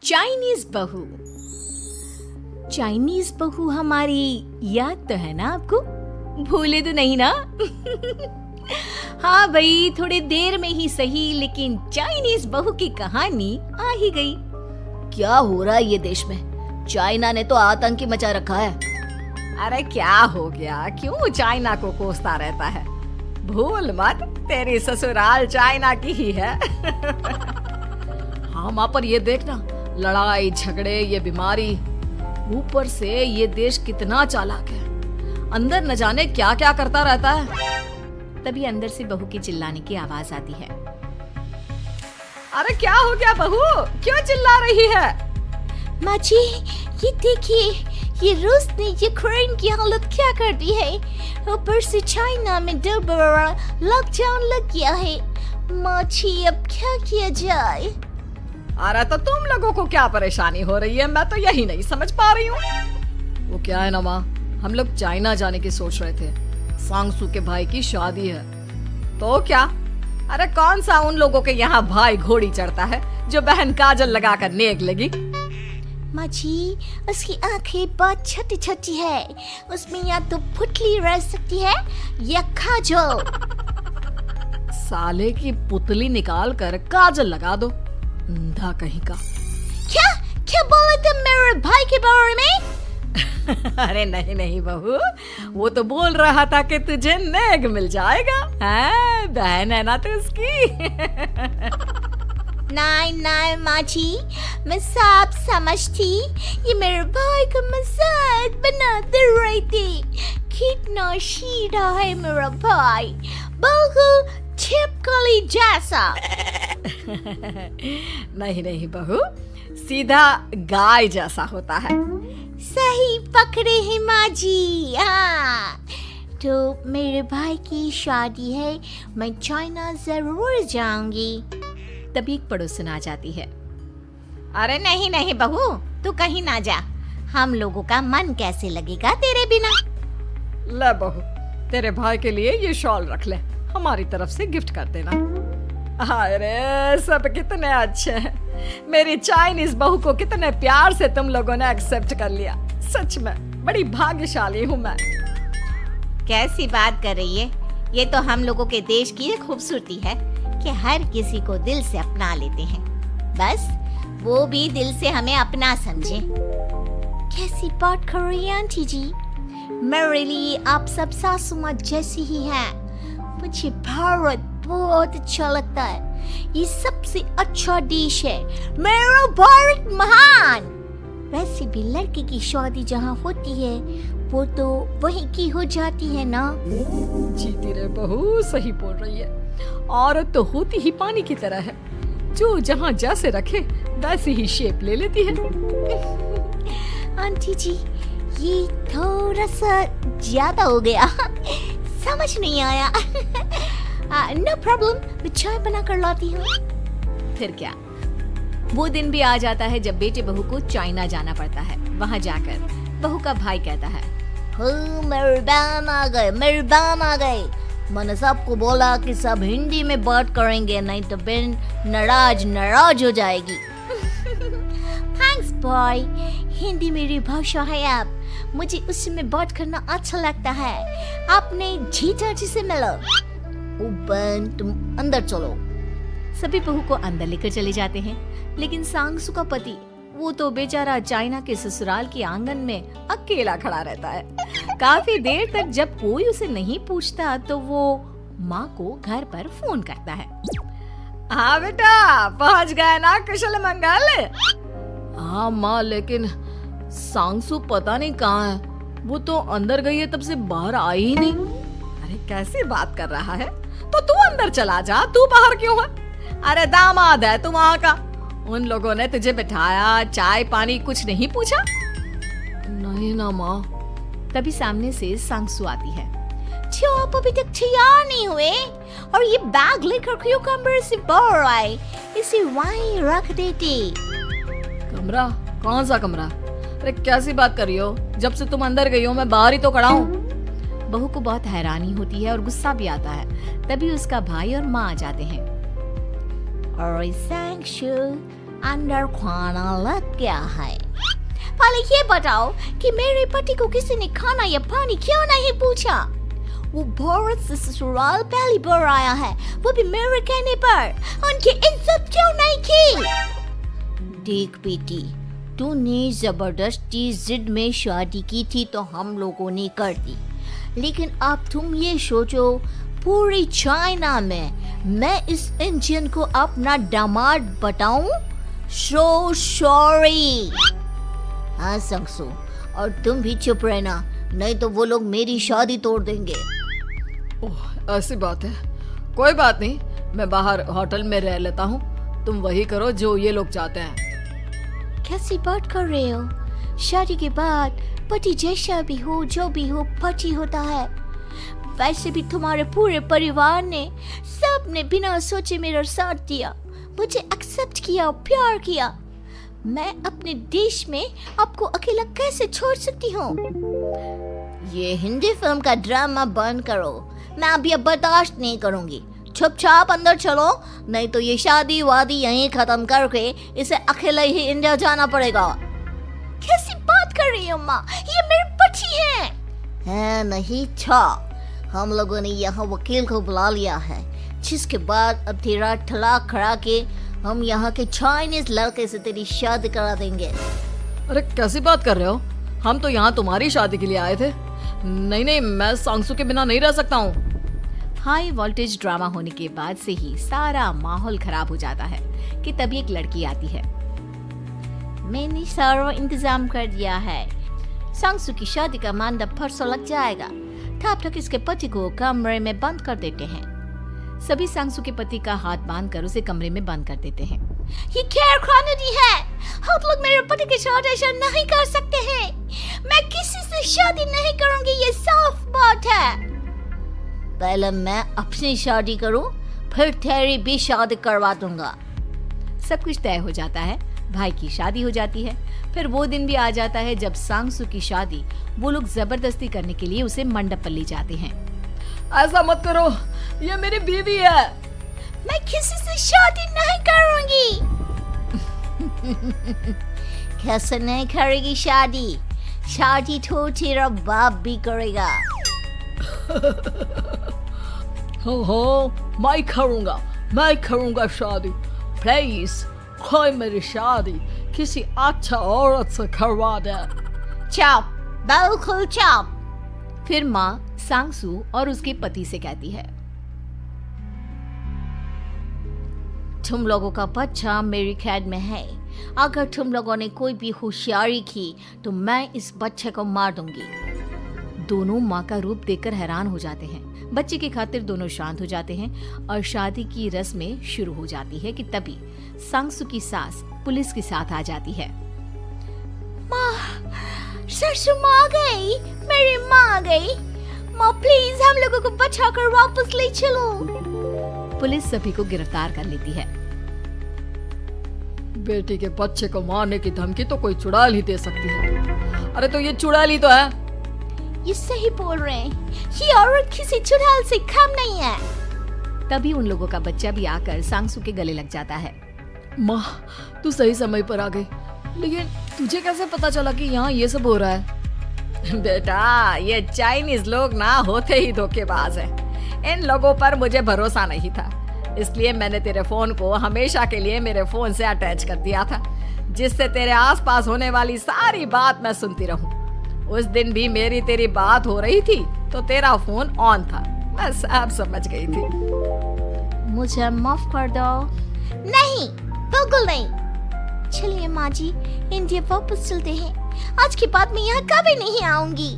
Chinese बहू। Chinese बहू हमारी याद तो है ना आपको? भूले तो नहीं ना? हाँ भाई, थोड़ी देर में ही सही, लेकिन चाइनीज बहू की कहानी आ ही गई। क्या हो रहा है ये देश में? चाइना ने तो आतंक ही मचा रखा है। अरे क्या हो गया? क्यों चाइना को कोसता रहता है? भूल मत, तेरी ससुराल चाइना की ही है। हाँ माँ, पर ये देखना, लड़ाई झगड़े, ये बीमारी, ऊपर से ये देश कितना चालाक है, अंदर न जाने क्या क्या करता रहता है। तभी अंदर से बहू की चिल्लाने की आवाज आती है। अरे क्या हो गया बहू, क्यों चिल्ला रही है? माँ जी, ये देखिए, ये रूस ने यूक्रेन की हालत क्या कर दी है। ऊपर से चाइना में दोबारा लॉकडाउन लग गया है। माँ जी, अब क्या किया जाए? अरे तो तुम लोगों को क्या परेशानी हो रही है, मैं तो यही नहीं समझ पा रही हूँ। वो क्या है ना माँ, हम लोग चाइना जाने की सोच रहे थे, सांगसू के भाई की शादी है। तो क्या? अरे कौन सा उन लोगों के यहाँ भाई घोड़ी चढ़ता है जो बहन काजल लगाकर नेक लगी? माँ जी, उसकी आंखें बहुत छोटी छोटी है, उसमें या तो पुतली रह सकती है या काजल। साले की पुतली निकाल कर काजल लगा दो, अंधा कहीं का। क्या क्या बोले तुम मेरे भाई के बारे में? अरे नहीं नहीं बहू, वो तो बोल रहा था कि तुझे नेग मिल जाएगा। हाँ, बहन है ना तू उसकी। नहीं नहीं माँ जी, मैं सब समझती, ये मेरे भाई का मजाक बनाते रहते। कितना शीरा है मेरा भाई, बिल्कुल छिपकली जैसा। नहीं नहीं बहू, सीधा गाय जैसा होता है। सही पकड़े हैं माँ जी। हाँ, तो मेरे भाई की शादी है, मैं चाइना जरूर जाऊंगी। तभी एक पड़ोसन आ जाती है। अरे नहीं नहीं बहू, तू कहीं ना जा, हम लोगों का मन कैसे लगेगा तेरे बिना। ले बहू, तेरे भाई के लिए ये शॉल रख ले, हमारी तरफ से गिफ्ट कर देना। अरे सब कितने अच्छे हैं, मेरी चाइनीज बहू को कितने प्यार से तुम लोगों ने एक्सेप्ट कर लिया। सच में बड़ी भाग्यशाली हूँ मैं। कैसी बात कर रही है? ये तो हम लोगों के देश की खूबसूरती है कि हर किसी को दिल से अपना लेते हैं, बस वो भी दिल से हमें अपना समझे। कैसी बात कर रही है आंटी जी? मेरे लिए आप सब सासू माँ जैसी ही हैं। मुझे भारत बहुत अच्छा लगता है, ये सबसे अच्छा देश है, मेरा भारत महान। वैसे भी लड़के की शादी जहाँ होती है वो तो वहीं की हो जाती है ना। जीती रे बहू, सही बोल रही है। औरत तो होती ही पानी की तरह है, जो जहाँ जैसे रखे वैसे ही शेप ले लेती है। आंटी जी, ये थोड़ा सा ज्यादा हो गया, समझ नहीं आया। नो प्रॉब्लम, मैं चाय बना कर लाती हूँ। फिर क्या, वो दिन भी आ जाता है जब बेटे बहू को चाइना जाना पड़ता है। वहाँ जाकर बहू का भाई कहता है, मेहरबान आ गए, मेहरबान आ गए। मैंने सबको बोला कि सब हिंदी में बात करेंगे, नहीं तो बहन नाराज हो जाएगी। थैंक्स बॉय, हिंदी मेरी भाषा है, आप मुझे उसमें बात करना अच्छा लगता है। आपने जीजा जी से मिलो। ओ बहन, तुम अंदर चलो। सभी बहू को अंदर लेकर चले जाते हैं, लेकिन सांगसू का पति, वो तो बेचारा चाइना के ससुराल के आंगन में अकेला खड़ा रहता है। काफी देर तक जब कोई उसे नहीं पूछता तो वो माँ को घर पर फोन करता है। हाँ बेटा, पहुँच गए ना कुशल मंगल? हाँ माँ, लेकिन सांगसू पता नहीं कहाँ है, वो तो अंदर गई है तब से बाहर आई ही नहीं। अरे कैसी बात कर रहा है? तो तू अंदर चला जा, तू बाहर क्यों है? अरे दामाद है तू वहाँ का, उन लोगों ने तुझे बिठाया, चाय पानी कुछ नहीं पूछा? नहीं ना माँ। तभी सामने से सांगसू आती है। क्यों आप अभी तक तैयार नहीं हुए? और ये बैग लेकर क्यों कमरे से बाहर आए? इसे वहीं रख देते। कमरा? कौन सा कमरा? अरे कैसी बात कर रही हो? जब से तुम अंदर गई हो मैं बाहर ही तो खड़ा हूँ। बहू को बहुत हैरानी होती है और गुस्सा भी आता है। तभी उसका भाई और माँ आ जाते हैं। और सांगसू, अंदर खाना लग गया है। पहले ये बताओ कि मेरे पति को किसी ने खाना या पानी क्यों नहीं पूछा? वो भारत से ससुराल पहली बार आया है, वो भी मेरे कहने पर। उनकी इज्जत क्यों नहीं की? देख बेटी, तूने जबरदस्ती जिद में शादी की थी तो हम लोगों ने कर दी, लेकिन अब तुम ये सोचो, पूरी चाइना में मैं इस इंडियन को अपना दामाद बताऊं? So sorry. हाँ संगसू, और तुम भी चुप रहना, नहीं तो वो लोग मेरी शादी तोड़ देंगे। ओह, ऐसी बात है। कोई बात नहीं, मैं बाहर होटल में रह लेता हूँ, तुम वही करो जो ये लोग चाहते हैं। कैसी बात कर रहे हो? शादी के बाद पति जैसा भी हो, जो भी हो, पति होता है। वैसे भी तुम्हारे पूरे परिवार ने, सबने बिना सोचे मेरा साथ दिया, मुझे एक्सेप्ट किया, प्यार किया। मैं अपने देश में आपको अकेला कैसे छोड़ सकती हूँ? ये हिंदी फिल्म का ड्रामा बंद करो, मैं अभी अब बर्दाश्त नहीं करूँगी। चुपचाप अंदर चलो, नहीं तो ये शादी वादी यहीं खत्म करके इसे अकेले ही इंडिया जाना पड़ेगा। कैसी बात कर रही हो माँ? ये मेरे पति हैं। नहीं था, हम लोगों ने यहाँ वकील को बुला लिया है, जिसके बाद अब तेरा तलाक करा के हम यहाँ के चाइनीज लड़के से तेरी शादी करा देंगे। अरे कैसी बात कर रहे हो? हम तो यहाँ तुम्हारी शादी के लिए आए थे। नहीं, मैं सांगसू के बिना नहीं रह सकता हूँ। हाई वोल्टेज ड्रामा होने के बाद से ही सारा माहौल खराब हो जाता है कि तभी एक लड़की आती है। मैंने सारा इंतजाम कर दिया है, सांगसू की शादी का मंडप परसों लग जाएगा। तब तक इसके पति को कमरे में बंद कर देते हैं। सभी सांगसू के पति का हाथ बांधकर उसे कमरे में बंद कर देते हैं। ये क्या कानूनी है? आप लोग मेरे पति के साथ ऐसा नहीं कर सकते हैं। मैं किसी से शादी नहीं करूंगी, ये साफ बात है। पहले मैं अपनी शादी करूं, फिर तेरी भी शादी करवा दूंगा। सब कुछ तय हो जाता है, भाई की शादी हो जाती है। फिर वो दिन भी आ जाता है जब सांगसू की शादी वो लोग जबरदस्ती करने के लिए उसे मंडप पर ले जाते हैं। ऐसा मत करो, ये मेरी बीवी है। मैं किसी से शादी नहीं करूंगी। कैसे नहीं करेगी शादी? शादी तो तेरा बाप भी करेगा। हो, मैं करूंगा शादी। प्लीज कोई मेरी शादी किसी अच्छा औरत से करवा दे। चुप, बिल्कुल चुप। फिर माँ सांगसू और उसके पति से कहती है, तुम लोगों का बच्चा मेरी कैद में है। अगर तुम लोगों ने कोई भी होशियारी की तो मैं इस बच्चे को मार दूंगी। दोनों माँ का रूप देखकर हैरान हो जाते हैं। बच्चे की खातिर दोनों शांत हो जाते हैं और शादी की रस्में शुरू हो जाती है कि तभी सांगसू की सास पुलिस के साथ आ जाती है। माँ, सरसू माँ आ गई, मेरी माँ आ गई। माँ प्लीज हम लोगों को बचाकर वापस ले चलो। पुलिस सभी को गिरफ्तार कर लेती है। बेटी के बच्चे को मारने की धमकी तो कोई चुड़ैल ही दे सकती है। अरे तो ये चुड़ैल ही तो है। ये सही बोल रहे हैं, ये औरत किसी चुड़ैल से कम नहीं है। तभी उन लोगों का बच्चा भी आकर सांगसू के गले लग जाता है। माँ, तू सही समय पर आ गई, लेकिन तुझे कैसे पता चला कि यहाँ ये सब हो रहा है? बेटा, ये चाइनीज लोग ना होते ही धोखेबाज हैं। इन लोगों पर मुझे भरोसा नहीं था, इसलिए मैंने तेरे फोन को हमेशा के लिए मेरे फोन से अटैच कर दिया था, जिससे तेरे आसपास होने वाली सारी बात मैं सुनती रहूं। उस दिन भी मेरी तेरी बात हो रही थी तो तेरा फोन ऑन था, मैं सब समझ गई थी। मुझे माफ कर दो। नहीं, बिल्कुल नहीं। चलिए माँ जी, इंडिया वापस चलते हैं। आज के बाद मैं यहाँ कभी नहीं आऊंगी।